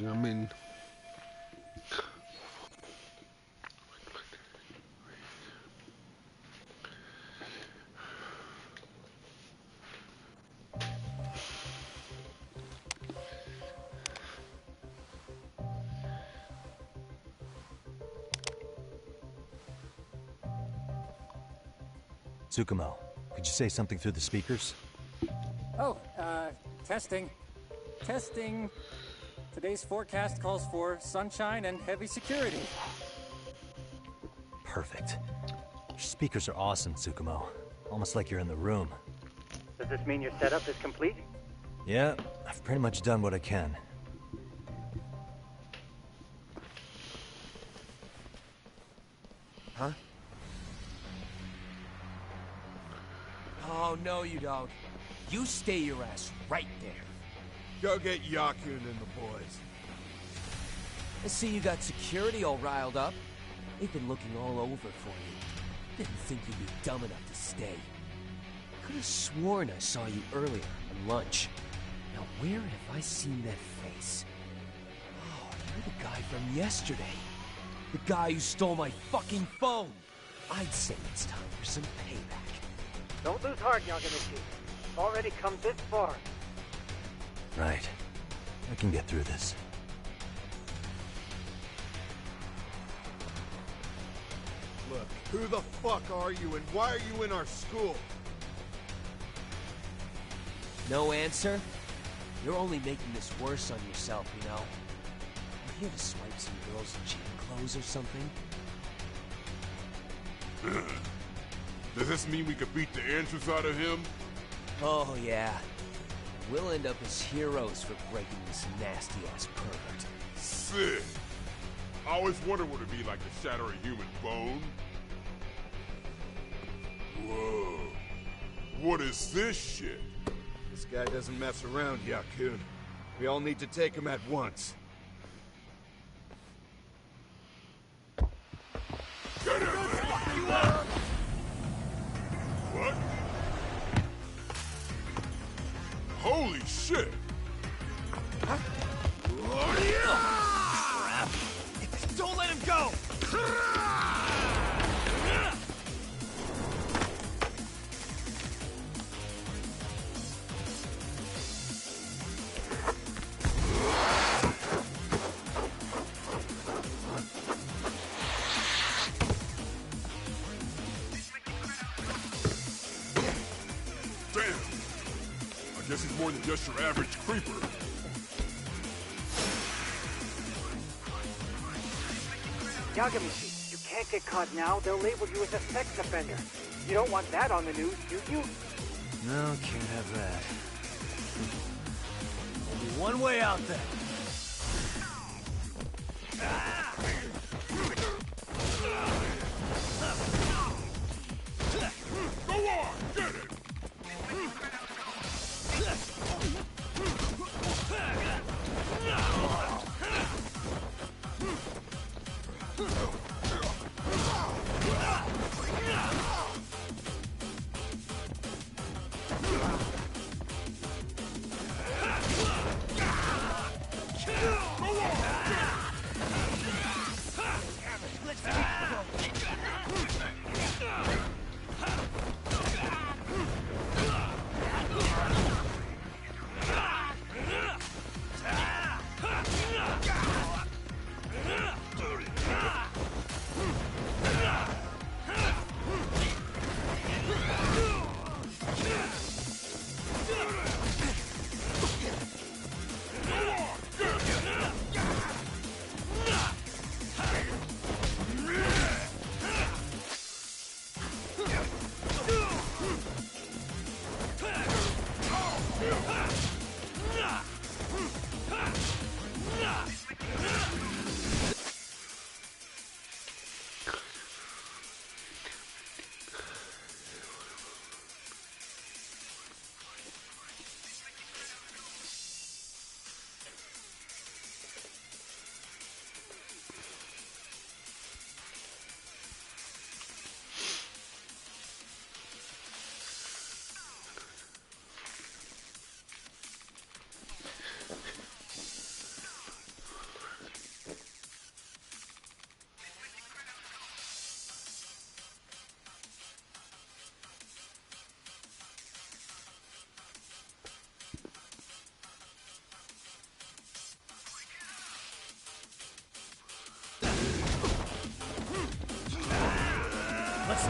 I mean, Tsukumo, could you say something through the speakers? Oh, testing. Testing. Today's forecast calls for sunshine and heavy security. Perfect. Your speakers are awesome, Tsukumo. Almost like you're in the room. Does this mean your setup is complete? Yeah, I've pretty much done what I can. Huh? Oh, no you don't. You stay your ass right there. Go get Yakun and the boys. I see you got security all riled up. They've been looking all over for you. Didn't think you'd be dumb enough to stay. Could have sworn I saw you earlier on lunch. Now where have I seen that face? Oh, you're the guy from yesterday. The guy who stole my fucking phone. I'd say it's time for some payback. Don't lose heart, Yagamichi. You've already come this far. Right. I can get through this. Look, who the fuck are you and why are you in our school? No answer? You're only making this worse on yourself, you know? I'm here to swipe some girls in cheap clothes or something. Does this mean we could beat the answers out of him? Oh, yeah. We'll end up as heroes for breaking this nasty-ass pervert. Sick. I always wondered what it'd be like to shatter a human bone. Whoa. What is this shit? This guy doesn't mess around, Yakun. We all need to take him at once. Get him, man! What? Holy shit! Don't let him go! Damn! I guess he's more than just your average creeper. Yagamichi, you can't get caught now. They'll label you as a sex offender. You don't want that on the news, do you? No, can't have that. Only one way out then. Go on, get it!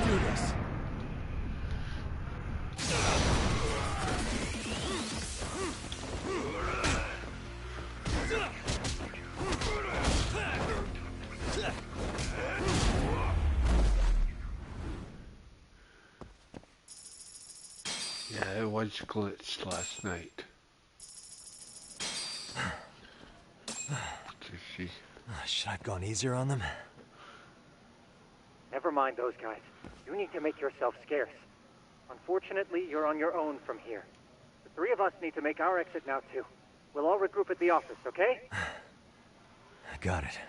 do this. Yeah, it was glitched last night. Should I have gone easier on them? Never mind those guys. You need to make yourself scarce. Unfortunately, you're on your own from here. The three of us need to make our exit now, too. We'll all regroup at the office, okay? Got it.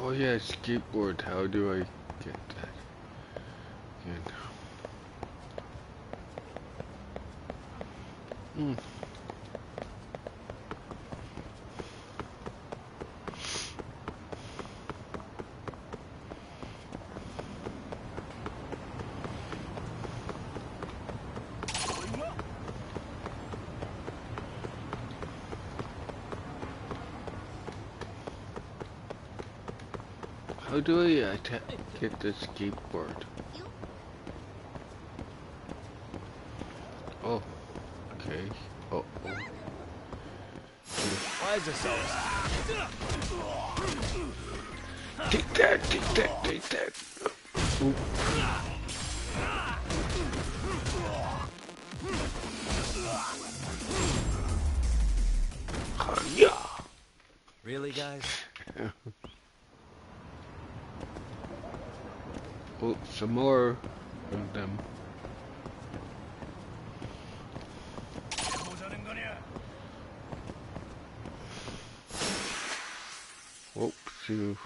Oh yeah, skateboard. How do I get that again? How do I get the skateboard? Oh, okay. Oh, oh. Why is this always... Take that, take that, take that. Oop. Yeah. Really, guys? Oh, some more of them. Oh, phew.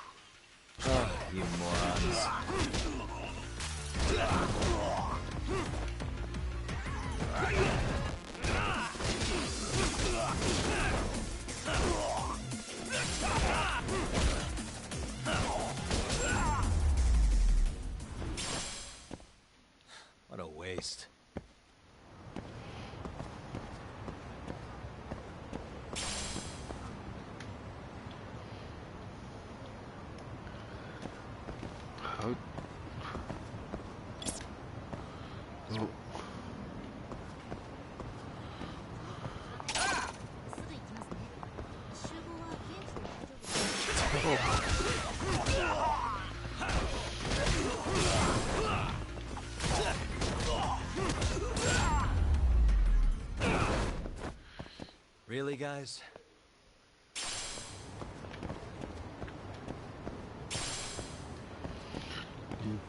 Oh, you morons. What a waste. How? Oh. Really, guys?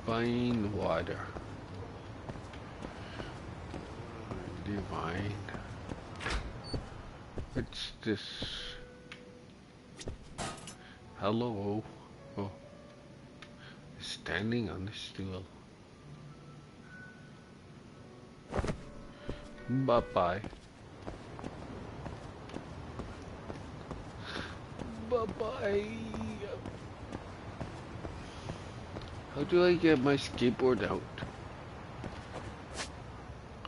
Divine water. Divine. What's this? Hello. Oh. Standing on the stool. Bye-bye. Bye-bye. How do I get my skateboard out?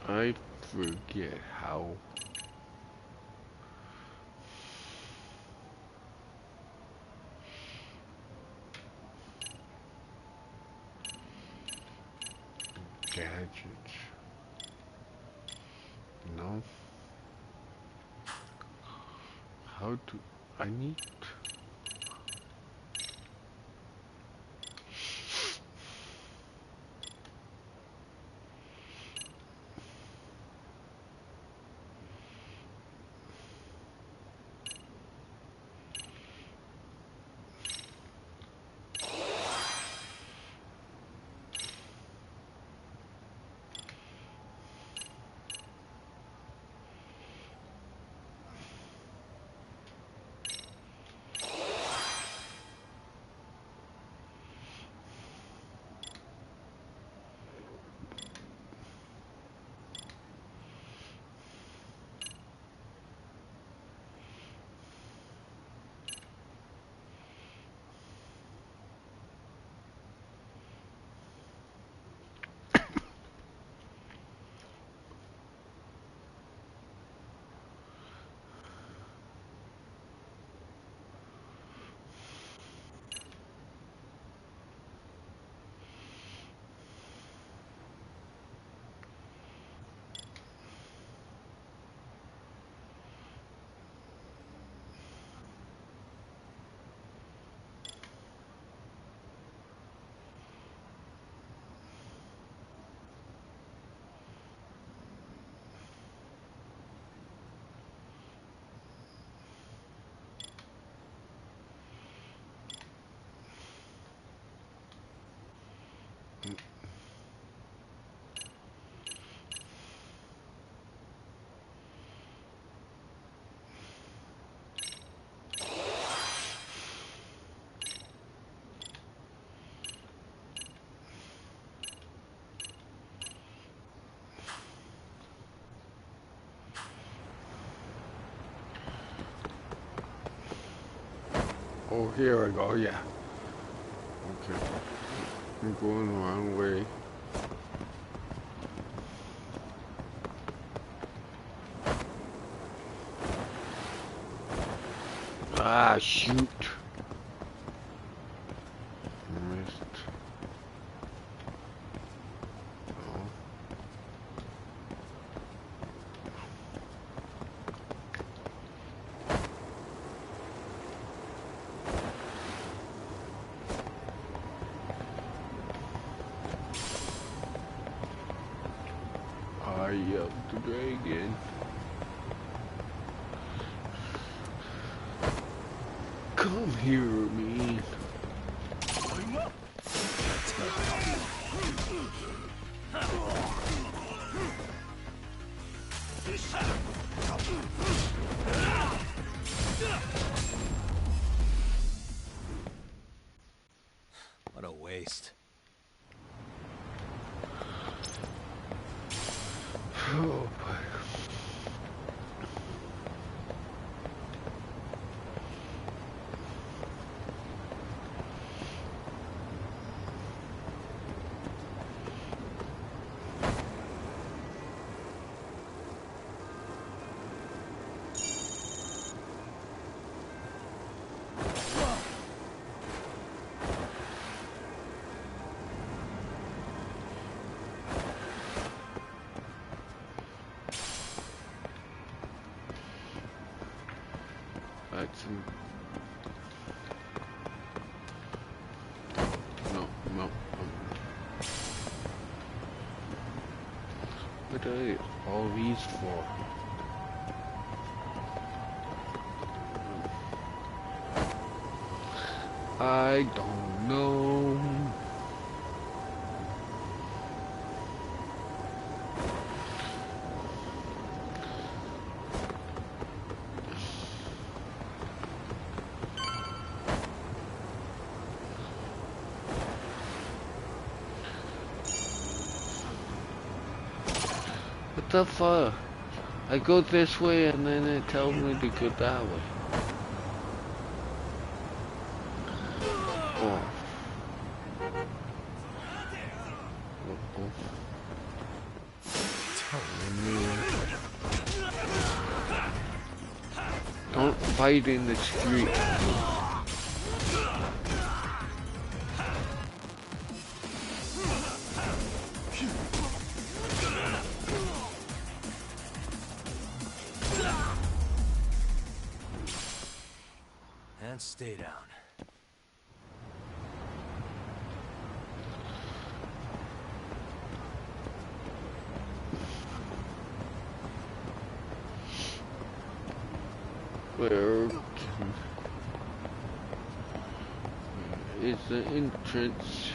I forget how. Gadgets. No. How do I need? Oh, here I go, yeah. Okay. I'm going the wrong way. Ah, shoot. Missed. Oh. I am the dragon. Come here, man. What a waste. Oh boy. That's no. What are all these for? I don't know. What the fuck? I go this way and then it tells me to go that way. Oh. Don't fight in the street. And stay down. Where is the entrance?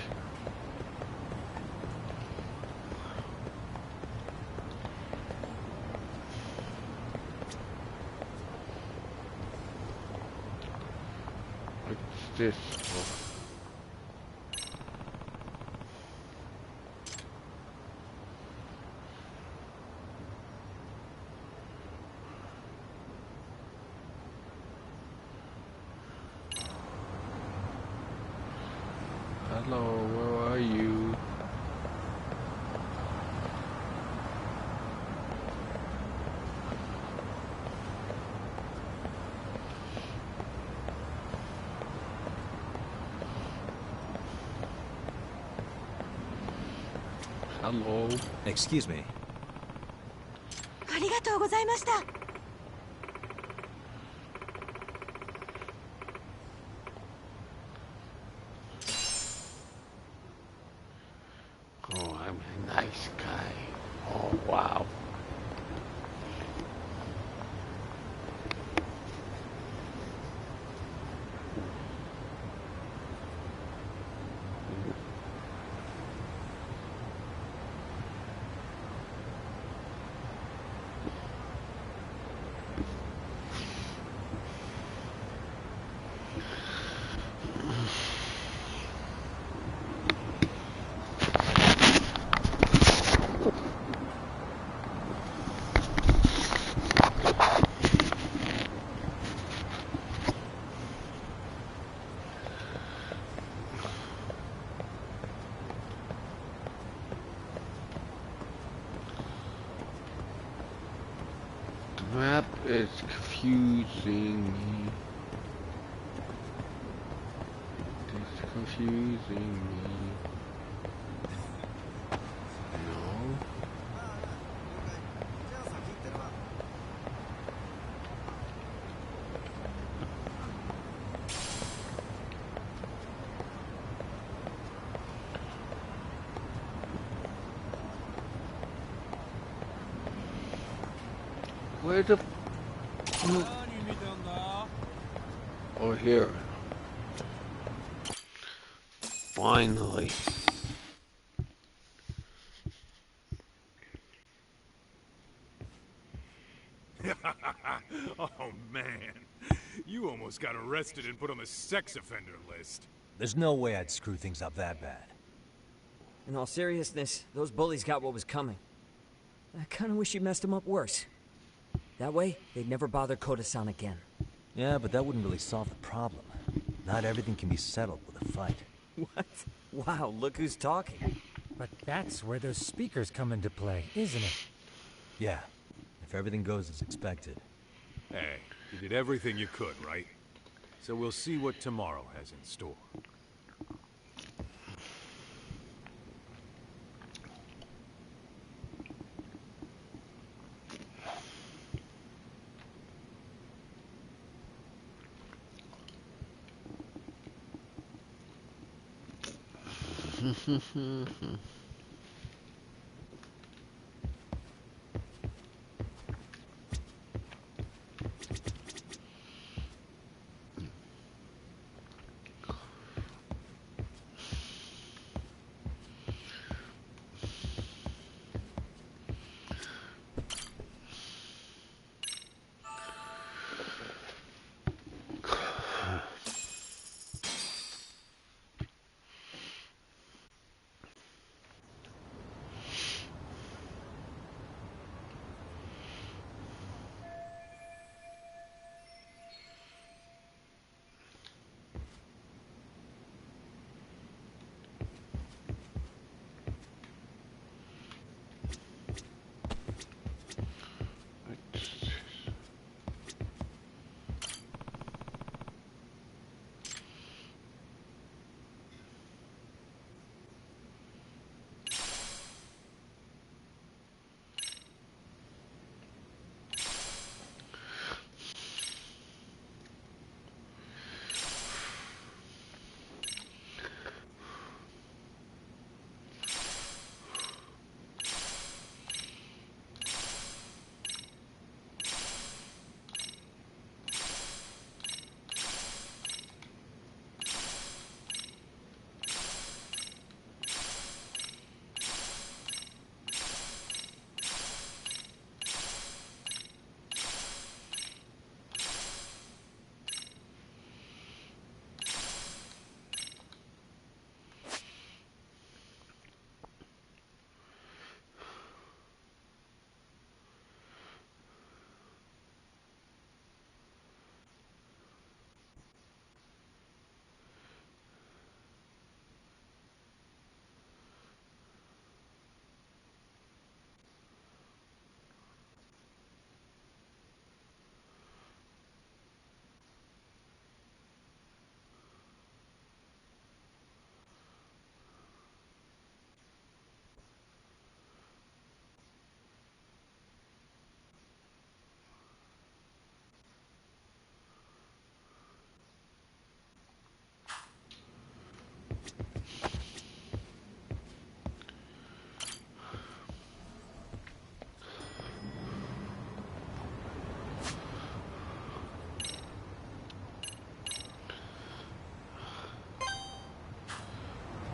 What's this for? Hello, where are you? Hello. Excuse me. ありがとうございました。Oh, I'm a nice guy. Oh, wow. map is confusing me. It's confusing me. No. Where the... Oh, here. Finally. Oh, man. You almost got arrested and put on the sex offender list. There's no way I'd screw things up that bad. In all seriousness, those bullies got what was coming. I kinda wish you messed them up worse. That way, they'd never bother Koda-san again. Yeah, but that wouldn't really solve the problem. Not everything can be settled with a fight. What? Wow, look who's talking. But that's where those speakers come into play, isn't it? Yeah, if everything goes as expected. Hey, you did everything you could, right? So we'll see what tomorrow has in store.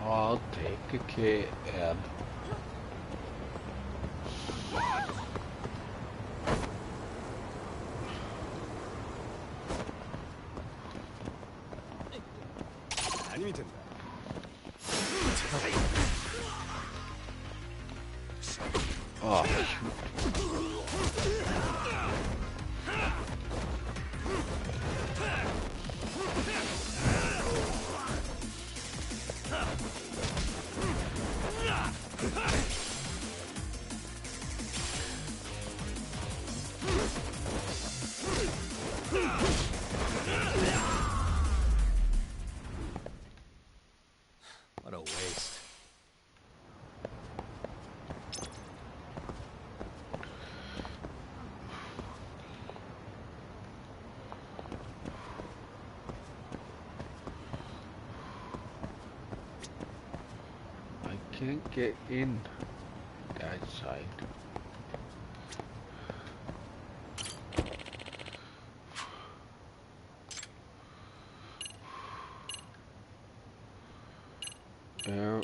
I'll take a cab. Oh, What a waste. I can't get in that side. Yeah.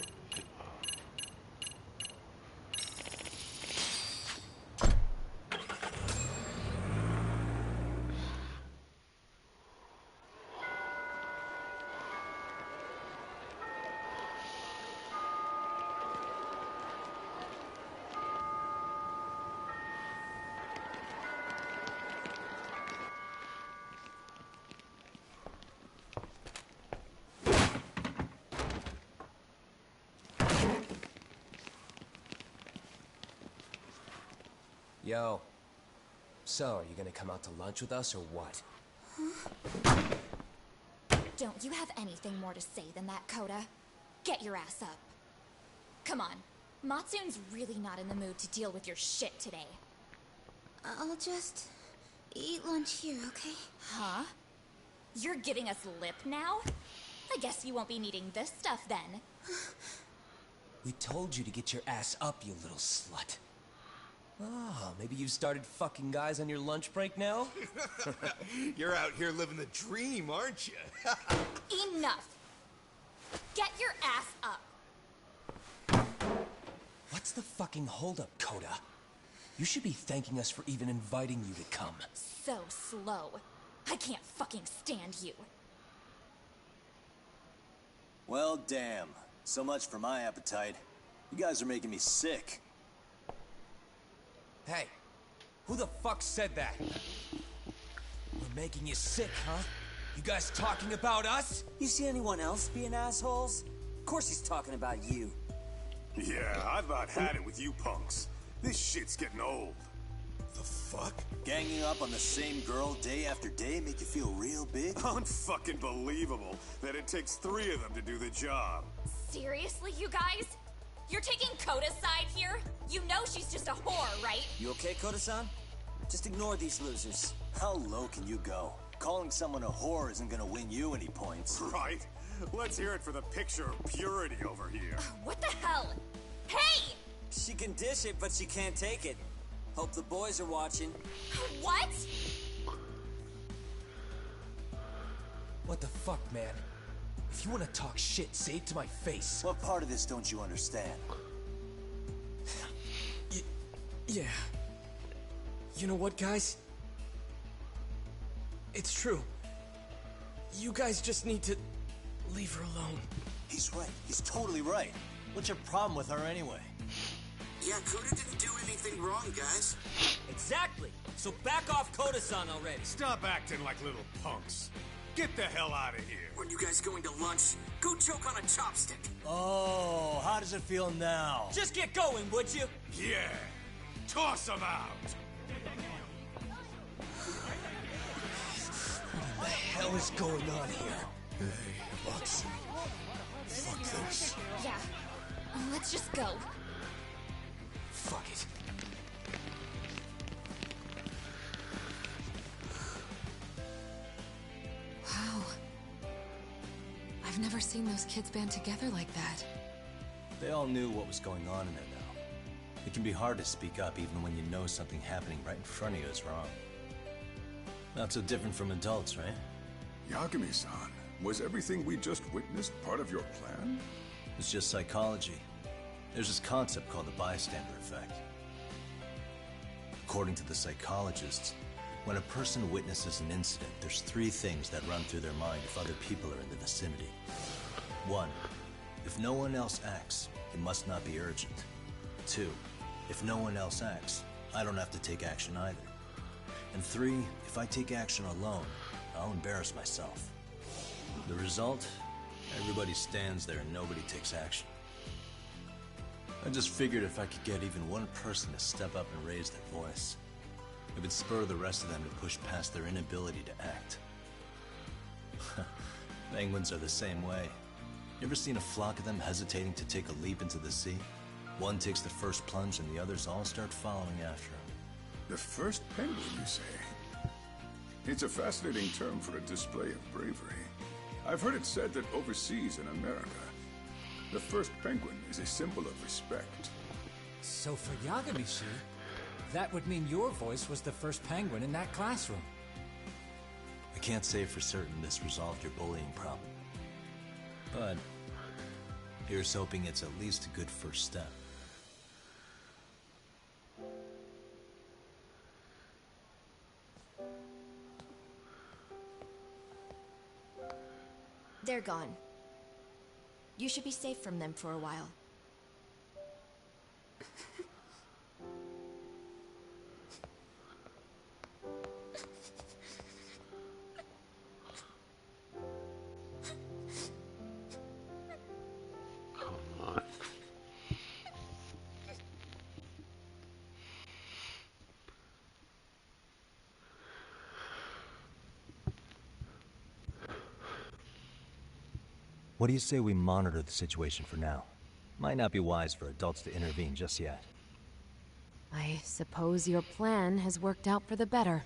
Yo. So, are you gonna come out to lunch with us or what? Don't you have anything more to say than that, Coda? Get your ass up. Come on. Matsune's really not in the mood to deal with your shit today. I'll just eat lunch here, okay? Huh? You're giving us lip now? I guess you won't be needing this stuff then. We told you to get your ass up, you little slut. Oh, maybe you've started fucking guys on your lunch break now? You're out here living the dream, aren't you? Enough! Get your ass up! What's the fucking holdup, Coda? You should be thanking us for even inviting you to come. So slow. I can't fucking stand you. Well, damn. So much for my appetite. You guys are making me sick. Hey, who the fuck said that? We're making you sick, huh? You guys talking about us? You see anyone else being assholes? Of course he's talking about you. Yeah, I've about had it with you punks. This shit's getting old. The fuck? Ganging up on the same girl day after day make you feel real big? Unfucking believable that it takes 3 of them to do the job. Seriously, you guys? You're taking Coda's side here? You know she's just a whore, right? You okay, Koda-san? Just ignore these losers. How low can you go? Calling someone a whore isn't gonna win you any points. Right? Let's hear it for the picture of purity over here. What the hell? Hey! She can dish it, but she can't take it. Hope the boys are watching. What? What the fuck, man? If you want to talk shit, say it to my face. What part of this don't you understand? Yeah. You know what, guys? It's true. You guys just need to leave her alone. He's right. He's totally right. What's your problem with her anyway? Yeah, Coda didn't do anything wrong, guys. Exactly. So back off Koda-san already. Stop acting like little punks. Get the hell out of here. When you guys going to lunch, go choke on a chopstick. Oh, how does it feel now? Just get going, would you? Yeah. Toss them out. What the hell is going on here? Hey, Watson. Fuck this. Yeah. Let's just go. Fuck it. Wow. I've never seen those kids band together like that. They all knew what was going on in there now. It can be hard to speak up even when you know something happening right in front of you is wrong. Not so different from adults, right? Yagami-san, was everything we just witnessed part of your plan? It's just psychology. There's this concept called the bystander effect. According to the psychologists, when a person witnesses an incident, there's 3 things that run through their mind if other people are in the vicinity. 1, if no one else acts, it must not be urgent. 2, if no one else acts, I don't have to take action either. And 3, if I take action alone, I'll embarrass myself. The result? Everybody stands there and nobody takes action. I just figured if I could get even one person to step up and raise their voice, It would spur the rest of them to push past their inability to act. Penguins are the same way. You ever seen a flock of them hesitating to take a leap into the sea? One takes the first plunge and the others all start following after him. The first penguin, you say? It's a fascinating term for a display of bravery. I've heard it said that overseas in America, the first penguin is a symbol of respect. So for Yagami-shi, that would mean your voice was the first penguin in that classroom. I can't say for certain this resolved your bullying problem. But here's hoping it's at least a good first step. They're gone. You should be safe from them for a while. Come on. What do you say we monitor the situation for now? Might not be wise for adults to intervene just yet. I suppose your plan has worked out for the better.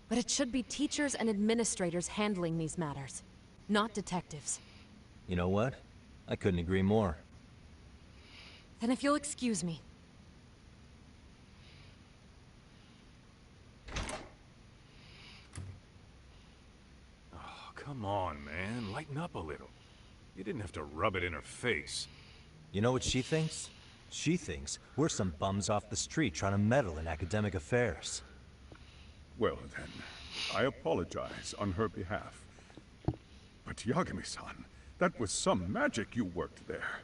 But it should be teachers and administrators handling these matters, not detectives. You know what? I couldn't agree more. Then if you'll excuse me. Oh, come on, man. Lighten up a little. You didn't have to rub it in her face. You know what she thinks? She thinks we're some bums off the street trying to meddle in academic affairs. Well then, I apologize on her behalf. But Yagami-san, that was some magic you worked there.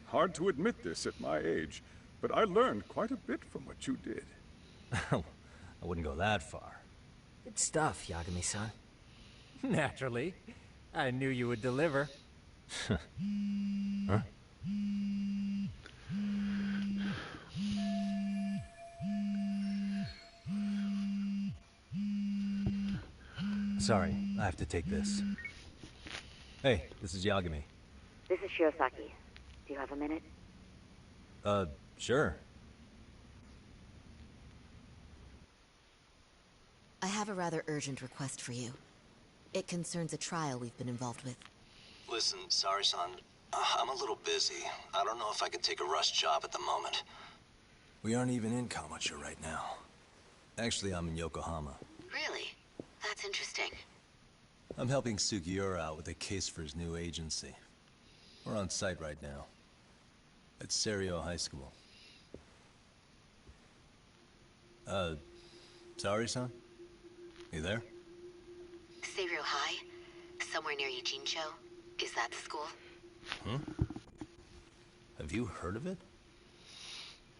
Hard to admit this at my age, but I learned quite a bit from what you did. I wouldn't go that far. Good stuff, Yagami-san. Naturally. I knew you would deliver. Huh? Sorry, I have to take this. Hey, this is Yagami. This is Shiosaki. Do you have a minute? Sure. I have a rather urgent request for you. It concerns a trial we've been involved with. Listen, sorry, son. I'm a little busy. I don't know if I could take a rush job at the moment. We aren't even in Kawacha right now. Actually, I'm in Yokohama. Really? That's interesting. I'm helping Sugiura out with a case for his new agency. We're on site right now. At Serio High School. Sorry, son? You there? Serio High? Somewhere near Eugene-cho? Is that the school? Huh? Have you heard of it?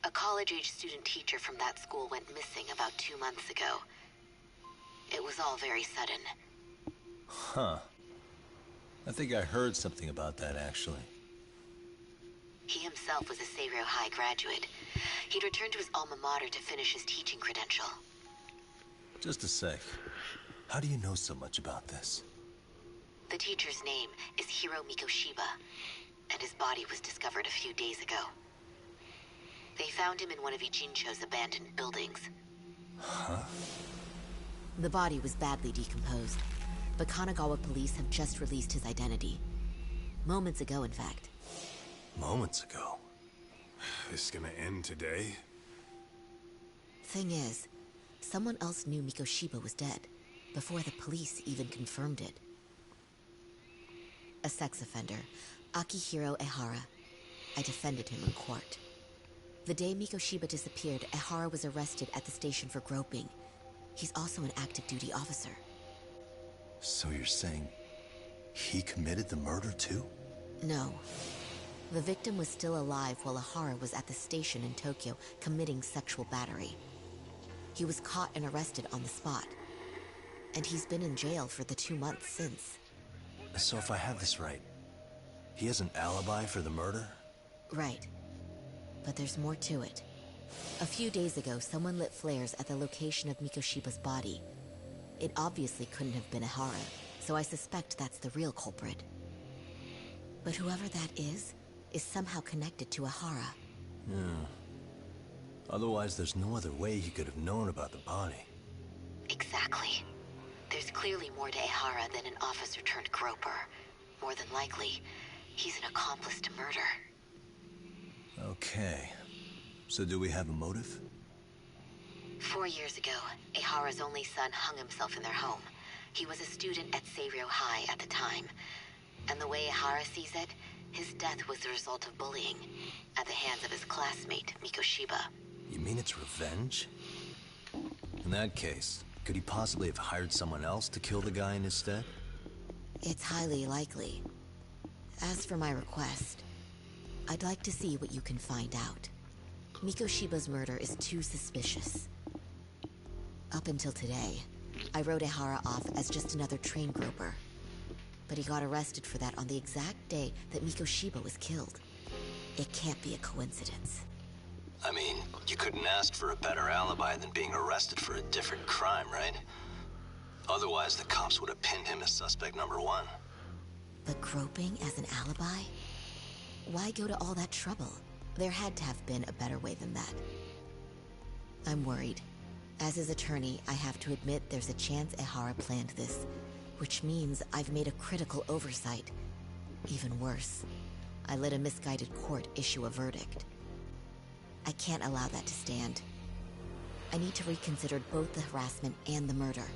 A college-age student teacher from that school went missing about 2 months ago. It was all very sudden. Huh. I think I heard something about that, actually. He himself was a Serio High graduate. He'd returned to his alma mater to finish his teaching credential. Just a sec. How do you know so much about this? The teacher's name is Hiro Mikoshiba, and his body was discovered a few days ago. They found him in one of Ijincho's abandoned buildings. Huh? The body was badly decomposed, but Kanagawa police have just released his identity. Moments ago, in fact. Moments ago? This is gonna end today? Thing is, someone else knew Mikoshiba was dead, before the police even confirmed it. A sex offender, Akihiro Ehara. I defended him in court. The day Mikoshiba disappeared, Ehara was arrested at the station for groping. He's also an active duty officer. So you're saying he committed the murder too? No. The victim was still alive while Ehara was at the station in Tokyo committing sexual battery. He was caught and arrested on the spot. And he's been in jail for the 2 months since. So if I have this right, he has an alibi for the murder? Right. But there's more to it. A few days ago, someone lit flares at the location of Mikoshiba's body. It obviously couldn't have been Ehara, so I suspect that's the real culprit. But whoever that is somehow connected to Ehara. Yeah. Otherwise, there's no other way he could have known about the body. Exactly. There's clearly more to Ehara than an officer-turned-groper. More than likely, he's an accomplice to murder. Okay. So do we have a motive? 4 years ago, Ehara's only son hung himself in their home. He was a student at Seiryō High at the time. And the way Ehara sees it, his death was the result of bullying at the hands of his classmate, Mikoshiba. You mean it's revenge? In that case, could he possibly have hired someone else to kill the guy in his stead? It's highly likely. As for my request, I'd like to see what you can find out. Mikoshiba's murder is too suspicious. Up until today, I wrote Ehara off as just another train groper. But he got arrested for that on the exact day that Mikoshiba was killed. It can't be a coincidence. I mean, you couldn't ask for a better alibi than being arrested for a different crime, right? Otherwise, the cops would have pinned him as suspect number one. But groping as an alibi? Why go to all that trouble? There had to have been a better way than that. I'm worried. As his attorney, I have to admit there's a chance Ehara planned this, which means I've made a critical oversight. Even worse, I let a misguided court issue a verdict. I can't allow that to stand. I need to reconsider both the harassment and the murder,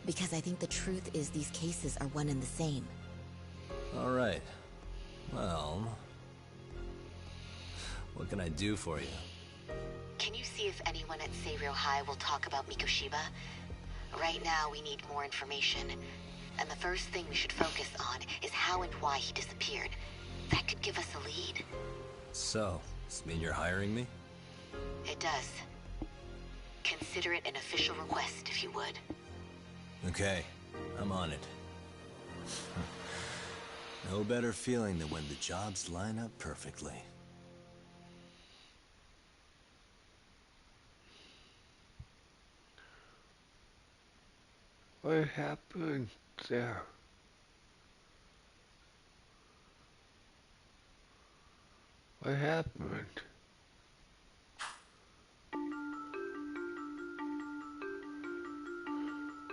because I think the truth is these cases are one and the same. All right. Well, what can I do for you? Can you see if anyone at Seiryō High will talk about Mikoshiba? Right now, we need more information. And the first thing we should focus on is how and why he disappeared. That could give us a lead. So, does this mean you're hiring me? It does. Consider it an official request, if you would. Okay, I'm on it. No better feeling than when the jobs line up perfectly. What happened there? What happened?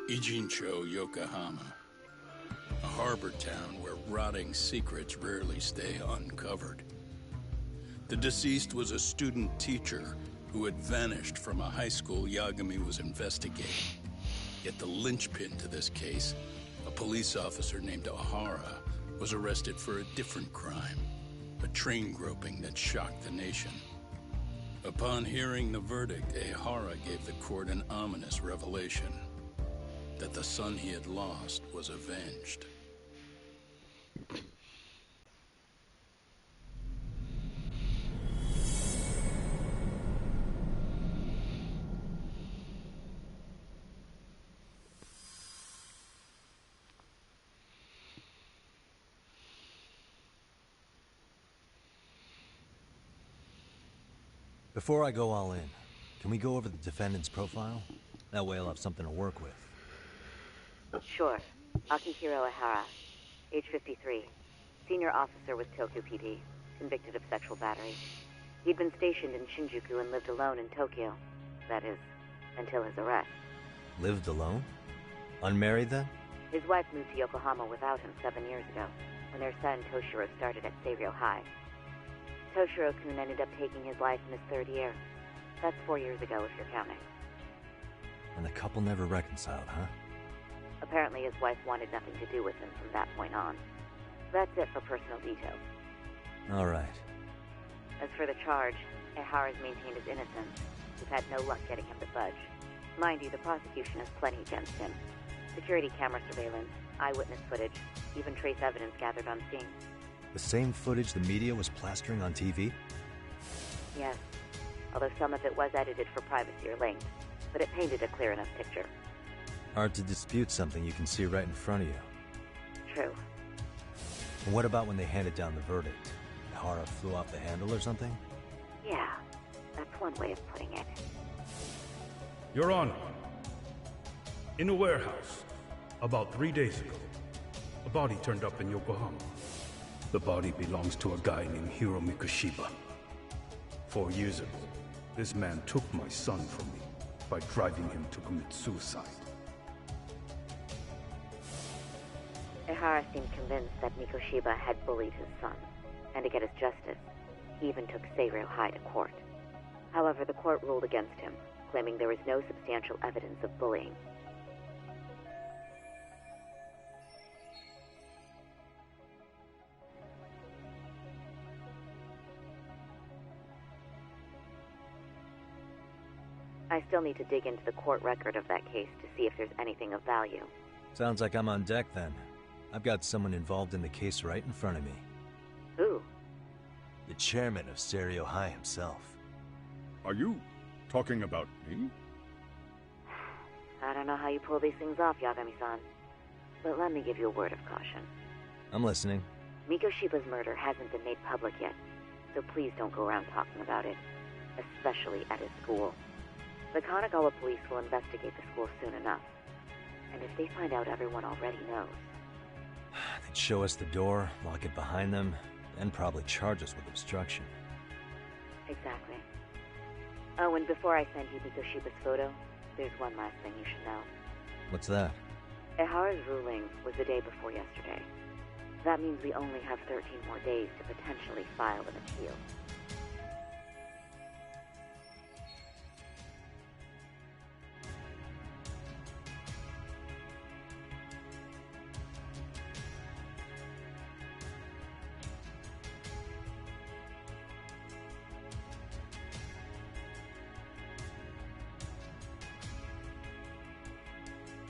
Ijincho, Yokohama. A harbor town where rotting secrets rarely stay uncovered. The deceased was a student teacher who had vanished from a high school Yagami was investigating. Yet the linchpin to this case, a police officer named Ehara, was arrested for a different crime, a train groping that shocked the nation. Upon hearing the verdict, Ehara gave the court an ominous revelation, that the son he had lost was avenged. Before I go all in, can we go over the defendant's profile? That way I'll have something to work with. Sure. Akihiro Ehara, age 53, senior officer with Tokyo PD, convicted of sexual battery. He'd been stationed in Shinjuku and lived alone in Tokyo. That is, until his arrest. Lived alone? Unmarried then? His wife moved to Yokohama without him 7 years ago, when their son Toshiro started at Seiryō High. Toshiro-kun ended up taking his life in his third year. That's 4 years ago, if you're counting. And the couple never reconciled, huh? Apparently his wife wanted nothing to do with him from that point on. That's it for personal details. All right. As for the charge, Ehara's maintained his innocence. We've had no luck getting him to budge. Mind you, the prosecution has plenty against him. Security camera surveillance, eyewitness footage, even trace evidence gathered on scene. The same footage the media was plastering on TV? Yes, although some of it was edited for privacy or length, but it painted a clear enough picture. Hard to dispute something you can see right in front of you. True. And what about when they handed down the verdict? Ehara flew off the handle or something? Yeah, that's one way of putting it. Your Honor, in a warehouse, about 3 days ago, a body turned up in Yokohama. The body belongs to a guy named Hiro Mikoshiba. 4 years ago, this man took my son from me by driving him to commit suicide. Ihara seemed convinced that Mikoshiba had bullied his son, and to get his justice, he even took Seiryō High to court. However, the court ruled against him, claiming there was no substantial evidence of bullying. I still need to dig into the court record of that case to see if there's anything of value. Sounds like I'm on deck then. I've got someone involved in the case right in front of me. Who? The chairman of Seiryō High himself. Are you talking about me? I don't know how you pull these things off, Yagami-san. But let me give you a word of caution. I'm listening. Mikoshiba's murder hasn't been made public yet, so please don't go around talking about it, especially at his school. The Kanagawa police will investigate the school soon enough, and if they find out everyone already knows... They'd show us the door, lock it behind them, then probably charge us with obstruction. Exactly. Oh, and before I send you Mikoshiba's photo, there's one last thing you should know. What's that? Ihara's ruling was the day before yesterday. That means we only have 13 more days to potentially file an appeal.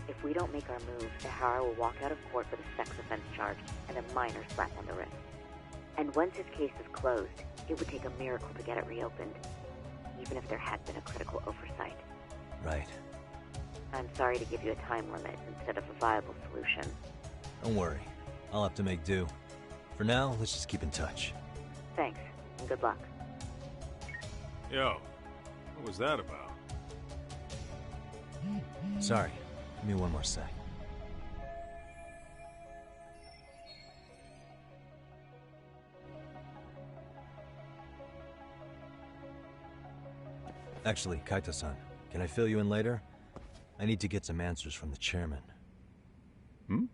If we don't make our move, Ihara will walk out of court with a sex offense charge and a minor slap on the wrist. And once his case is closed, it would take a miracle to get it reopened, even if there had been a critical oversight. Right. I'm sorry to give you a time limit instead of a viable solution. Don't worry. I'll have to make do. For now, let's just keep in touch. Thanks, and good luck. Yo, what was that about? Sorry. Give me one more sec. Actually, Kaito-san, can I fill you in later? I need to get some answers from the chairman. Hmm?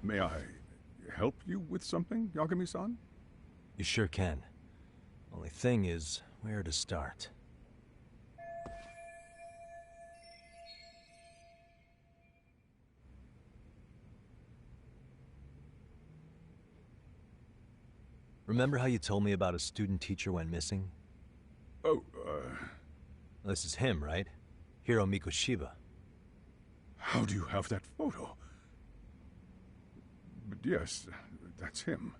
May I help you with something, Yagami-san? You sure can. Only thing is, where to start? Remember how you told me about a student teacher went missing? Oh, This is him, right? Hiro Mikoshiba. How do you have that photo? But yes, that's him.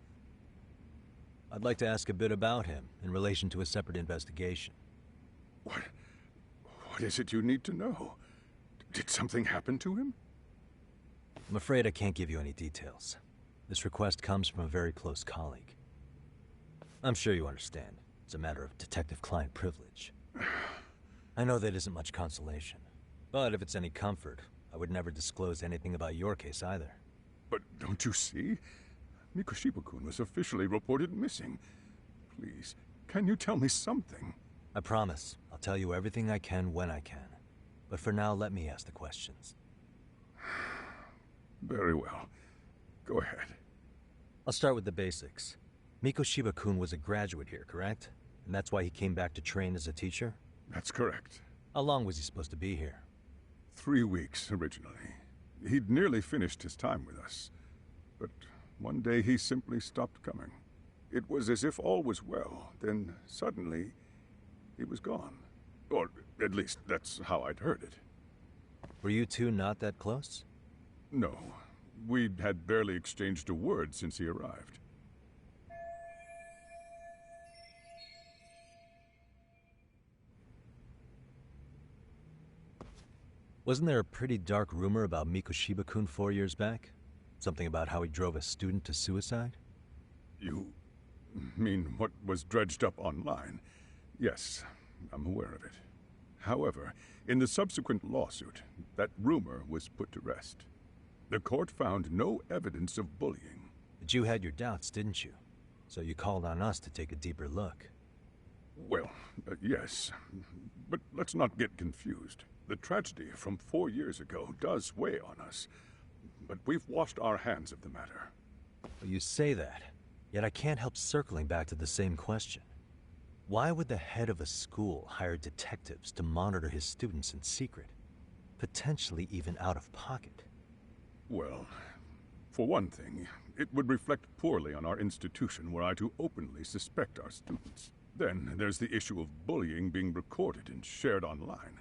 I'd like to ask a bit about him in relation to a separate investigation. What is it you need to know? Did something happen to him? I'm afraid I can't give you any details. This request comes from a very close colleague. I'm sure you understand. It's a matter of detective-client privilege. I know that isn't much consolation. But if it's any comfort, I would never disclose anything about your case either. But don't you see? Mikoshiba-kun was officially reported missing. Please, can you tell me something? I promise. I'll tell you everything I can when I can. But for now, let me ask the questions. Very well. Go ahead. I'll start with the basics. Mikoshiba-kun was a graduate here, correct? And that's why he came back to train as a teacher? That's correct. How long was he supposed to be here? 3 weeks, originally. He'd nearly finished his time with us. But one day he simply stopped coming. It was as if all was well, then suddenly he was gone. Or at least that's how I'd heard it. Were you two not that close? No. We had barely exchanged a word since he arrived. Wasn't there a pretty dark rumor about Mikoshiba-kun 4 years back? Something about how he drove a student to suicide? You mean what was dredged up online? Yes, I'm aware of it. However, in the subsequent lawsuit, that rumor was put to rest. The court found no evidence of bullying. But you had your doubts, didn't you? So you called on us to take a deeper look. Well, yes. But let's not get confused. The tragedy from 4 years ago does weigh on us. But we've washed our hands of the matter. Well, you say that, yet I can't help circling back to the same question. Why would the head of a school hire detectives to monitor his students in secret? Potentially even out of pocket. Well, for one thing, it would reflect poorly on our institution were I to openly suspect our students. Then there's the issue of bullying being recorded and shared online.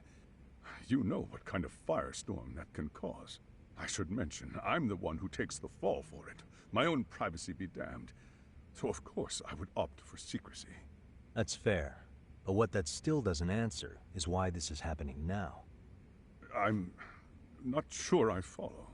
You know what kind of firestorm that can cause. I should mention, I'm the one who takes the fall for it. My own privacy be damned. So of course I would opt for secrecy. That's fair. But what that still doesn't answer is why this is happening now. I'm not sure I follow.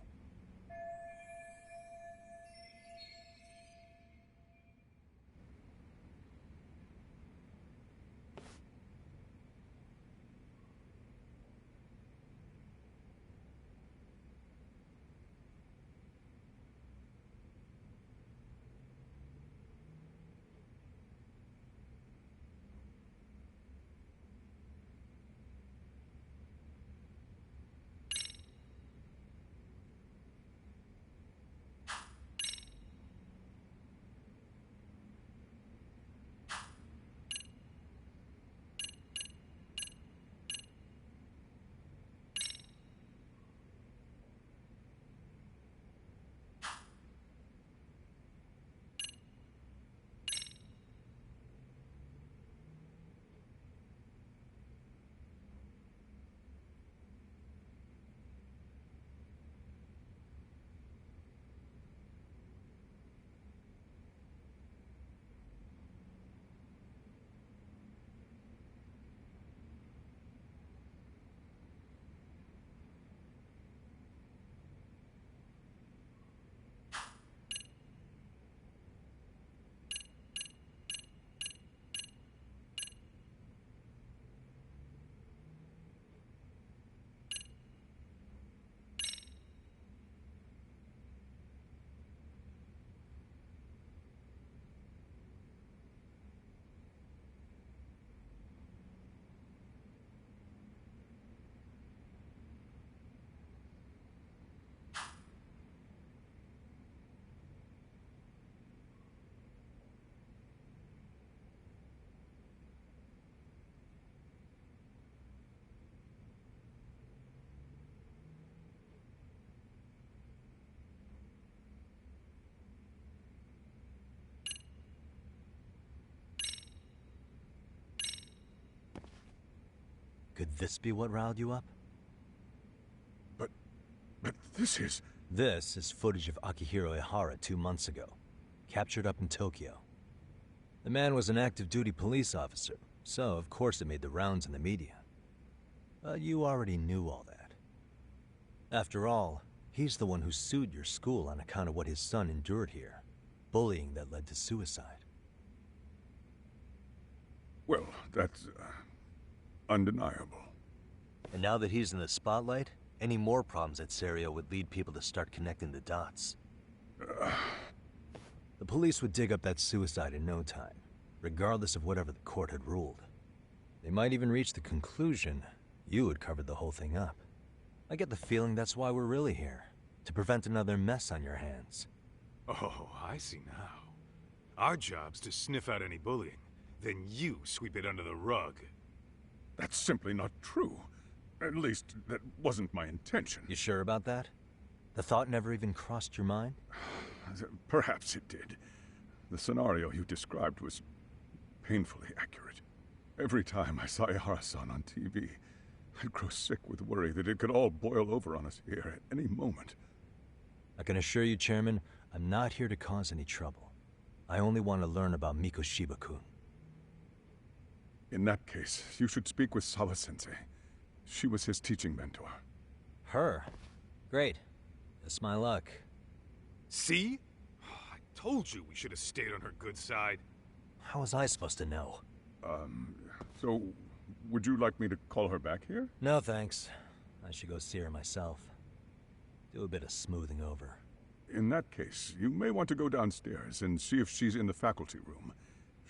Could this be what riled you up? But this is... This is footage of Akihiro Ihara 2 months ago, captured up in Tokyo. The man was an active-duty police officer, so of course it made the rounds in the media. But you already knew all that. After all, he's the one who sued your school on account of what his son endured here. Bullying that led to suicide. Well, that's... undeniable. And now that he's in the spotlight, any more problems at Serio would lead people to start connecting the dots. The police would dig up that suicide in no time, regardless of whatever the court had ruled. They might even reach the conclusion you had covered the whole thing up. I get the feeling that's why we're really here, to prevent another mess on your hands. Oh, I see now. Our job's to sniff out any bullying, then you sweep it under the rug. That's simply not true. At least, that wasn't my intention. You sure about that? The thought never even crossed your mind? Perhaps it did. The scenario you described was painfully accurate. Every time I saw Ihara-san on TV, I'd grow sick with worry that it could all boil over on us here at any moment. I can assure you, Chairman, I'm not here to cause any trouble. I only want to learn about Mikoshiba-kun. In that case, you should speak with Sawa-sensei. She was his teaching mentor. Her? Great. That's my luck. See? I told you we should have stayed on her good side. How was I supposed to know? So, would you like me to call her back here? No, thanks. I should go see her myself. Do a bit of smoothing over. In that case, you may want to go downstairs and see if she's in the faculty room.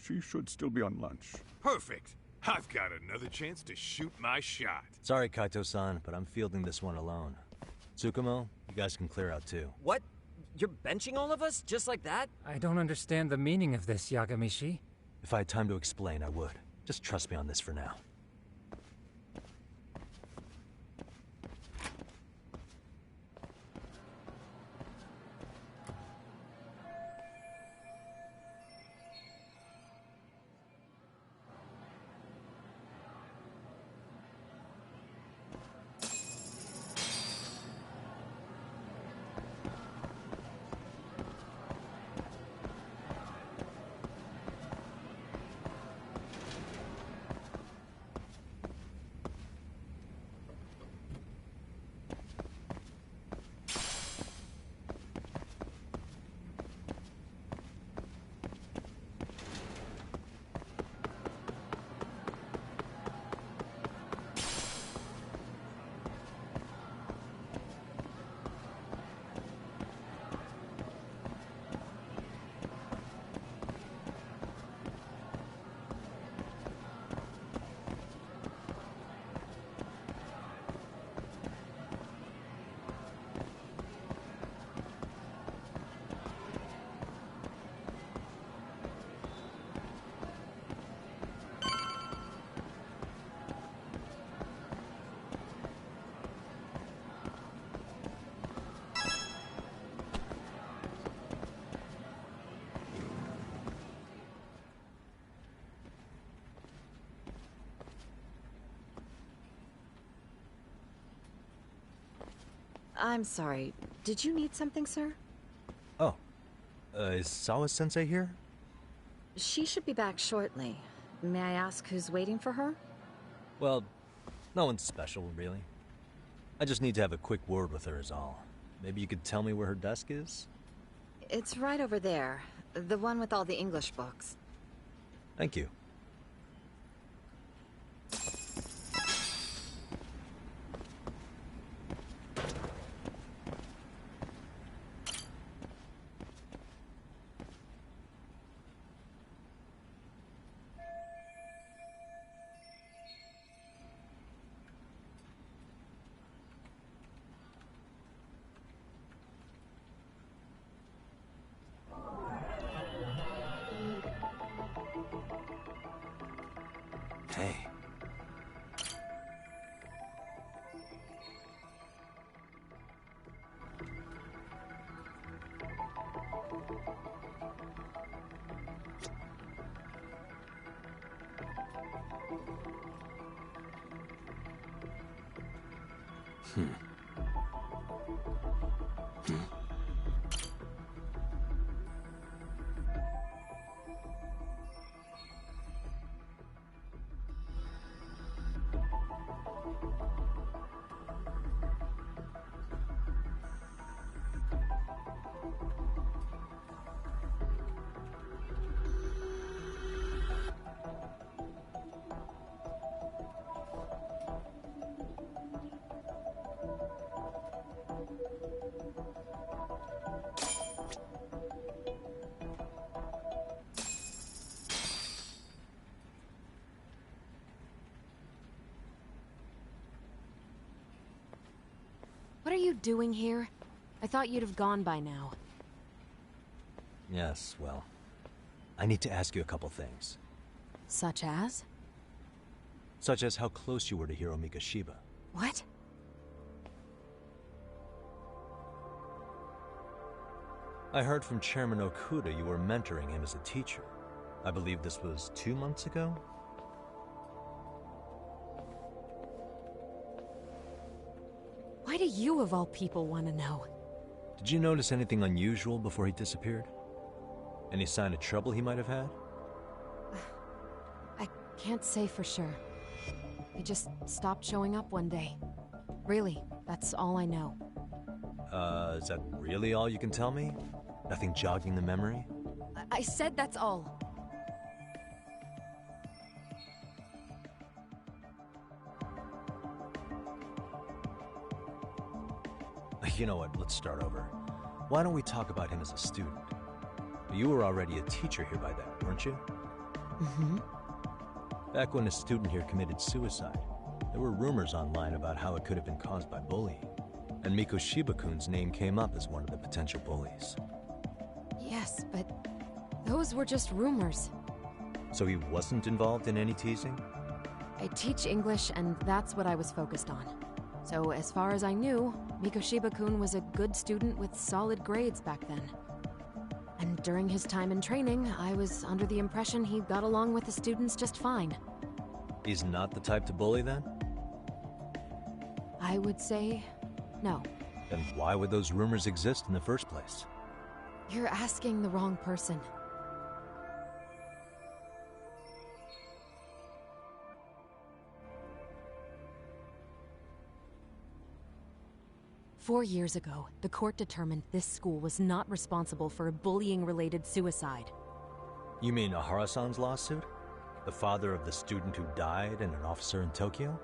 She should still be on lunch. Perfect! I've got another chance to shoot my shot. Sorry, Kaito-san, but I'm fielding this one alone. Tsukumo, you guys can clear out too. What? You're benching all of us? Just like that? I don't understand the meaning of this, Yagamishi. If I had time to explain, I would. Just trust me on this for now. I'm sorry. Did you need something, sir? Oh. Is Sawa-sensei here? She should be back shortly. May I ask who's waiting for her? Well, no one's special, really. I just need to have a quick word with her is all. Maybe you could tell me where her desk is? It's right over there. The one with all the English books. Thank you. Hey. What are you doing here? I thought you'd have gone by now. Yes, well, I need to ask you a couple things. Such as? Such as how close you were to Hiro Mikoshiba. What? I heard from Chairman Okuda you were mentoring him as a teacher. I believe this was 2 months ago? Why do you, of all people, want to know? Did you notice anything unusual before he disappeared? Any sign of trouble he might have had? I can't say for sure. He just stopped showing up one day. Really, that's all I know. Is that really all you can tell me? Nothing jogging the memory? I said that's all. You know what, let's start over. Why don't we talk about him as a student? You were already a teacher here by then, weren't you? Mm-hmm. Back when a student here committed suicide, there were rumors online about how it could have been caused by bullying. And Mikoshiba-kun's name came up as one of the potential bullies. Yes, but those were just rumors. So he wasn't involved in any teasing? I teach English, and that's what I was focused on. So as far as I knew, Mikoshiba-kun was a good student with solid grades back then. And during his time in training, I was under the impression he got along with the students just fine. He's not the type to bully then? I would say no. Then why would those rumors exist in the first place? You're asking the wrong person. "4 years ago, the court determined this school was not responsible for a bullying-related suicide. You mean Ahara-san's lawsuit? The father of the student who died and an officer in Tokyo?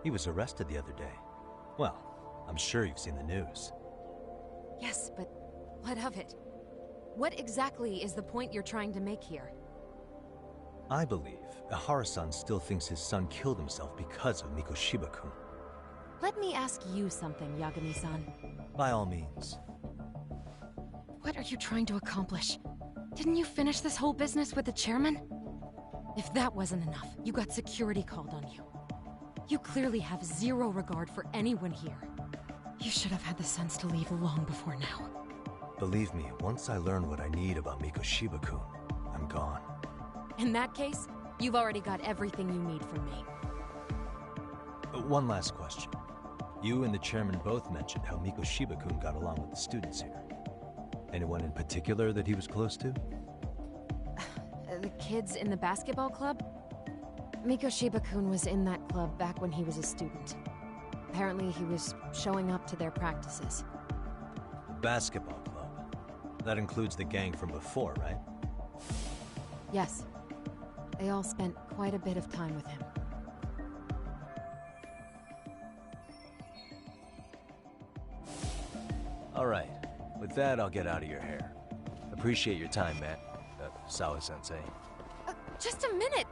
He was arrested the other day. Well, I'm sure you've seen the news. Yes, but what of it? What exactly is the point you're trying to make here? I believe Ahara-san still thinks his son killed himself because of Mikoshiba-kun. Let me ask you something, Yagami-san. By all means. What are you trying to accomplish? Didn't you finish this whole business with the chairman? If that wasn't enough, you got security called on you. You clearly have zero regard for anyone here. You should have had the sense to leave long before now. Believe me, once I learn what I need about Mikoshiba-kun, I'm gone. In that case, you've already got everything you need from me. One last question. You and the chairman both mentioned how Mikoshiba-kun got along with the students here. Anyone in particular that he was close to? The kids in the basketball club? Mikoshiba-kun was in that club back when he was a student. Apparently he was showing up to their practices. Basketball club. That includes the gang from before, right? Yes. They all spent quite a bit of time with him. All right. With that, I'll get out of your hair. Appreciate your time, man. Sawa-sensei. Just a minute!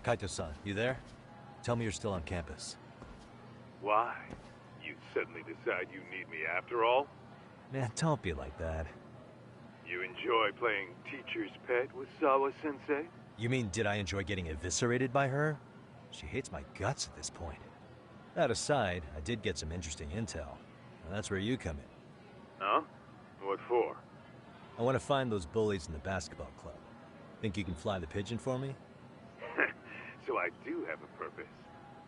Kaito-san, you there? Tell me you're still on campus. Why? You suddenly decide you need me after all? Man, don't be like that. You enjoy playing teacher's pet with Sawa-sensei? You mean, did I enjoy getting eviscerated by her? She hates my guts at this point. That aside, I did get some interesting intel. And that's where you come in. Huh? What for? I want to find those bullies in the basketball club. Think you can fly the pigeon for me? So I do have a purpose.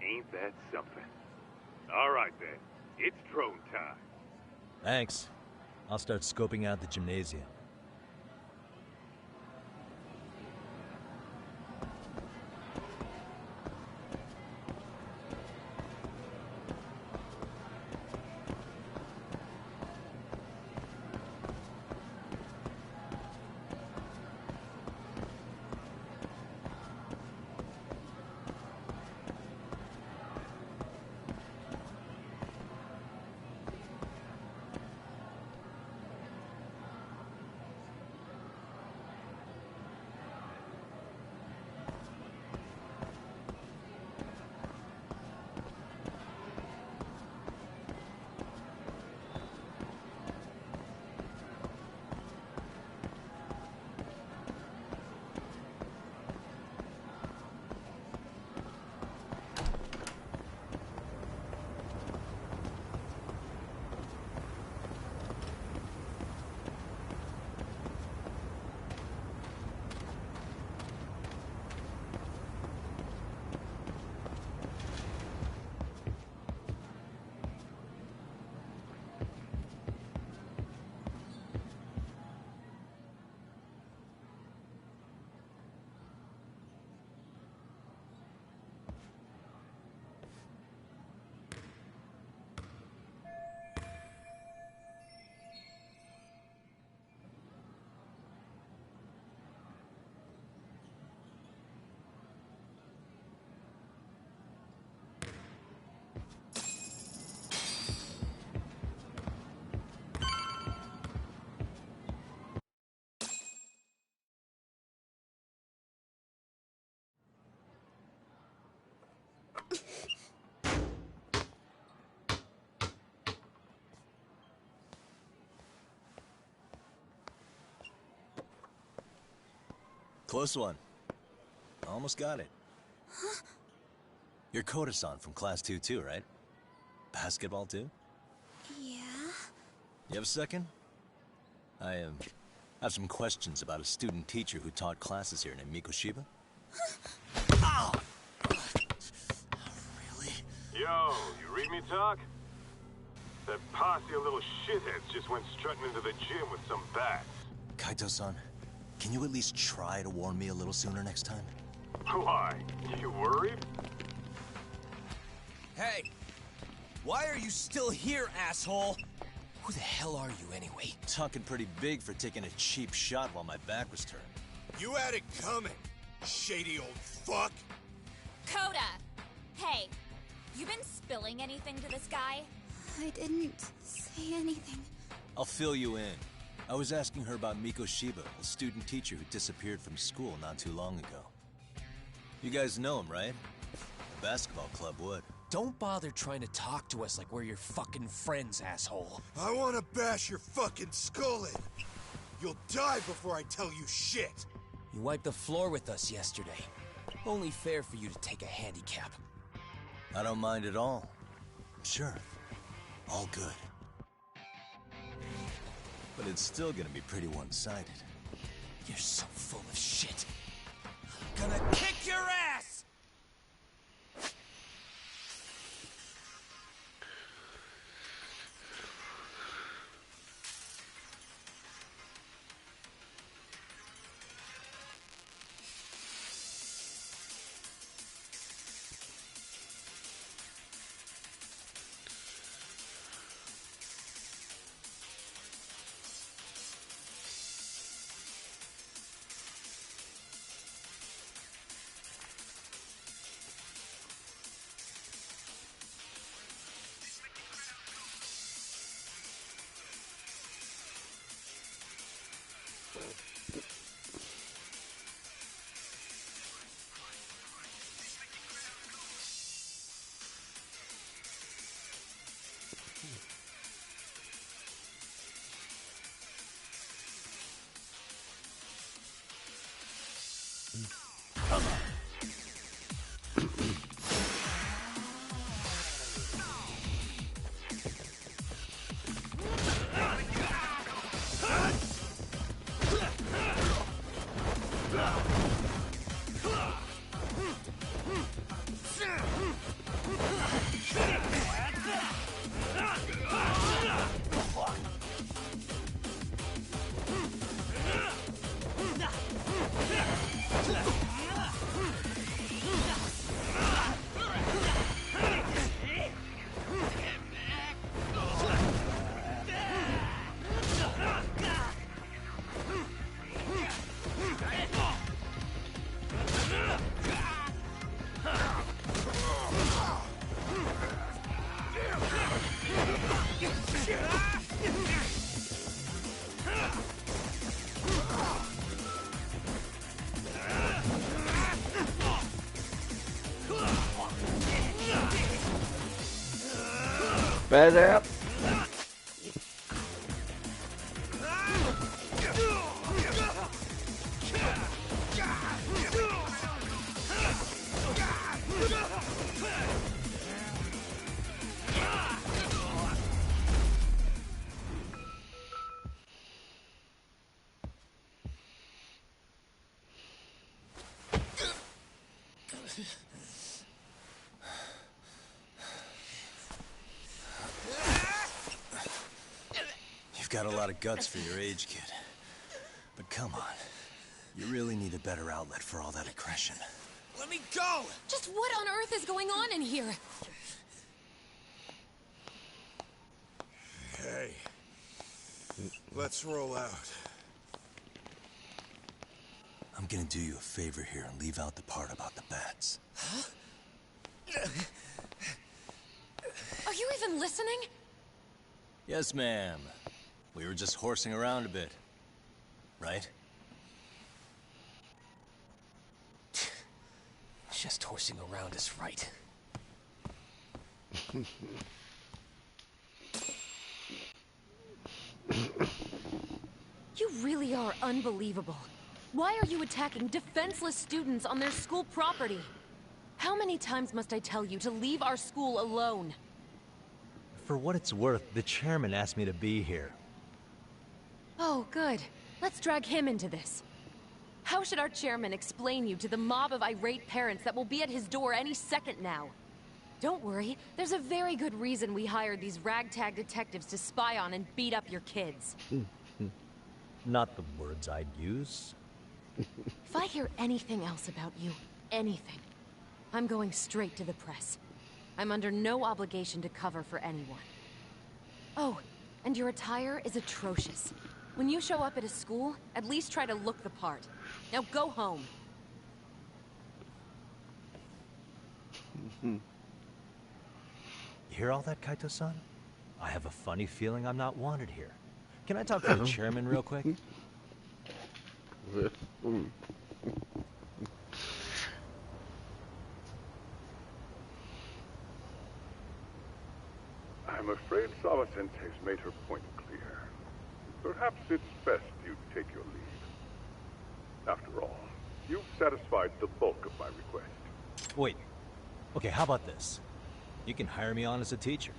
Ain't that something? All right, then. It's drone time. Thanks. I'll start scoping out the gymnasium. Close one. Almost got it. Huh? You're Koda-san from Class 2 too, right? Basketball too? Yeah? You have a second? I have some questions about a student teacher who taught classes here named Mikoshiba. Ow! Really? Yo, you read me talk? That posse of little shitheads just went strutting into the gym with some bats. Kaito-san, can you at least try to warn me a little sooner next time? Why? You worried? Hey! Why are you still here, asshole? Who the hell are you, anyway? Talking pretty big for taking a cheap shot while my back was turned. You had it coming, shady old fuck! Coda! Hey, you been spilling anything to this guy? I didn't say anything. I'll fill you in. I was asking her about Mikoshiba, a student teacher who disappeared from school not too long ago. You guys know him, right? The basketball club would. Don't bother trying to talk to us like we're your fucking friends, asshole. I wanna bash your fucking skull in. You'll die before I tell you shit. You wiped the floor with us yesterday. Only fair for you to take a handicap. I don't mind at all. Sure. All good. But it's still gonna be pretty one-sided. You're so full of shit. I'm gonna kick your ass! Badass. You've got a lot of guts for your age, kid. But come on. You really need a better outlet for all that aggression. Let me go! Just what on earth is going on in here? Hey. Let's roll out. I'm gonna do you a favor here and leave out the part about the bats. Huh? Are you even listening? Yes, ma'am. We were just horsing around a bit. Right? Just horsing around is right. You really are unbelievable. Why are you attacking defenseless students on their school property? How many times must I tell you to leave our school alone? For what it's worth, the chairman asked me to be here. Oh, good. Let's drag him into this. How should our chairman explain you to the mob of irate parents that will be at his door any second now? Don't worry, there's a very good reason we hired these ragtag detectives to spy on and beat up your kids. Not the words I'd use. If I hear anything else about you, anything, I'm going straight to the press. I'm under no obligation to cover for anyone. Oh, and your attire is atrocious. When you show up at a school, at least try to look the part. Now go home. You hear all that, Kaito-san? I have a funny feeling I'm not wanted here. Can I talk to the chairman real quick? I'm afraid Sawa-sensei's made her point clear. Perhaps it's best you take your leave. After all, you've satisfied the bulk of my request. Wait. Okay, how about this? You can hire me on as a teacher.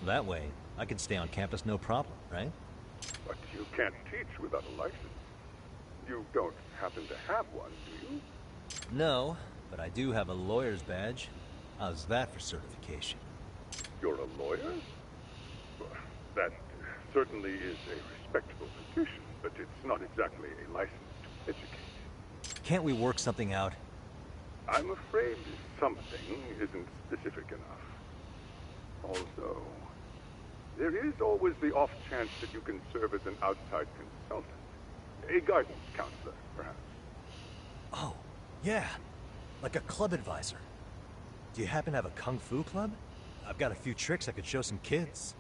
That way, I can stay on campus no problem, right? But you can't teach without a license. You don't happen to have one, do you? No, but I do have a lawyer's badge. How's that for certification? You're a lawyer? Well, that certainly is a respectable position, but it's not exactly a license to educate. Can't we work something out? I'm afraid something isn't specific enough. Also, there is always the off chance that you can serve as an outside consultant. A guidance counselor, perhaps. Oh, yeah. Like a club advisor. Do you happen to have a kung fu club? I've got a few tricks I could show some kids.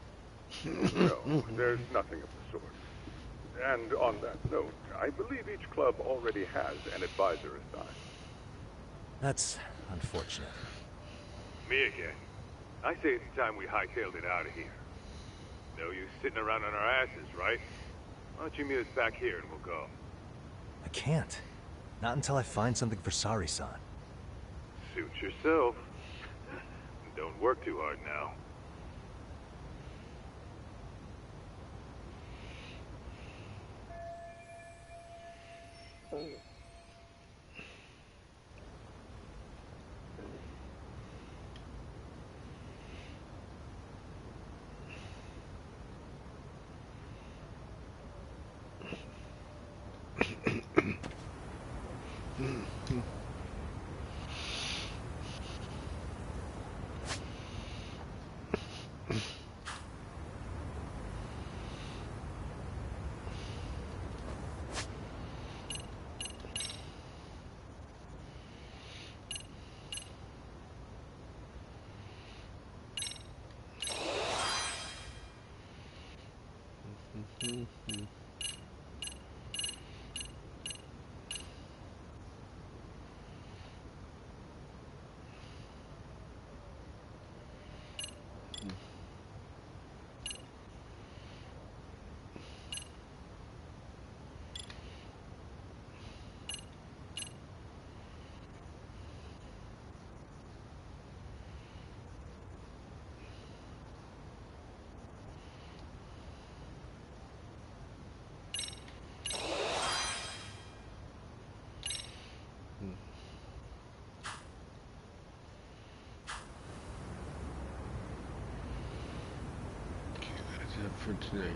No, there's nothing of the sort. And on that note, I believe each club already has an advisor assigned. That's unfortunate. Me again. I say it's time we hightailed it out of here. No use sitting around on our asses, right? Why don't you meet us back here and we'll go? I can't. Not until I find something for Sari-san. Suit yourself. Don't work too hard now. for tonight.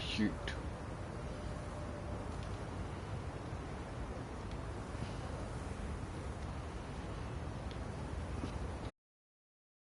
Shoot.